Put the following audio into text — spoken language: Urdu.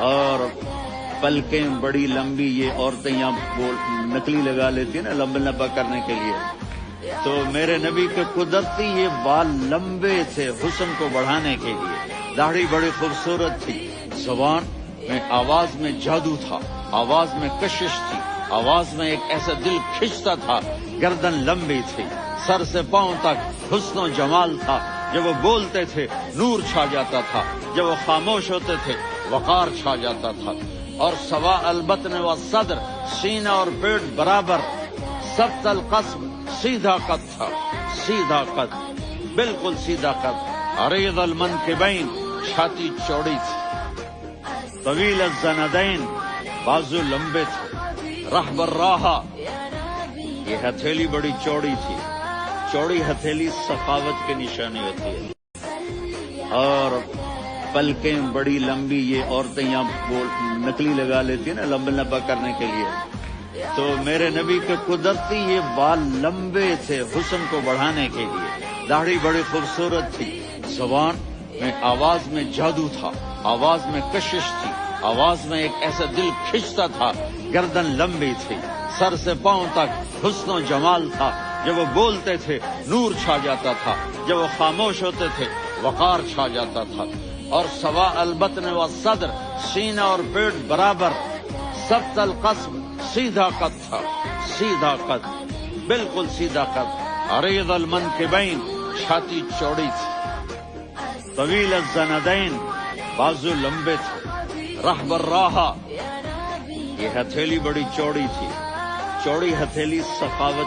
اور پلکیں بڑی لمبی، یہ عورتیں یہاں نکلی لگا لیتی ہیں نا لمبا لمبا کرنے کے لیے، تو میرے نبی کے قدرتی یہ بال لمبے تھے حسن کو بڑھانے کے لیے، داڑھی بڑی خوبصورت تھی، زبان میں آواز میں جادو تھا، آواز میں کشش تھی، آواز میں ایک ایسا دل کھنچتا تھا، گردن لمبی تھی، سر سے پاؤں تک حسن و جمال تھا، جب وہ بولتے تھے نور چھا جاتا تھا، جب وہ خاموش ہوتے تھے وقار چھا جاتا تھا، اور سوا البطن و صدر، سینہ اور پیٹ برابر، سبط القصب، سیدھا قد تھا، سیدھا قد، بالکل سیدھا قد، عریض المنکبین، چھاتی چوڑی تھی، طویل الزندین، بازو لمبے تھے، رحب الراحہ، یہ ہتھیلی بڑی چوڑی تھی، چوڑی ہتھیلی سخاوت کی نشانی ہوتی ہے، اور پلکیں بڑی لمبی، یہ عورتیں یہاں نکلی لگا لیتی ہیں نا لمبا لمبا کرنے کے لیے، تو میرے نبی کے قدرتی یہ بال لمبے تھے حسن کو بڑھانے کے لیے، داڑھی بڑی خوبصورت تھی، زبان میں آواز میں جادو تھا، آواز میں کشش تھی، آواز میں ایک ایسا دل کھنچتا تھا، گردن لمبی تھی، سر سے پاؤں تک حسن و جمال تھا، جب وہ بولتے تھے نور چھا جاتا تھا، جب وہ خاموش ہوتے تھے وقار چھا جاتا تھا، اور سوا البطن و صدر، سینہ اور پیٹ برابر، سبط القصب، سیدھا قد تھا، سیدھا قد، بالکل سیدھا قد، عریض المنکبین، چھاتی چوڑی تھی، طویل الزندین، بازو لمبے تھے، رحب الراحہ، یہ ہتھیلی بڑی چوڑی تھی، چوڑی ہتھیلی سخاوت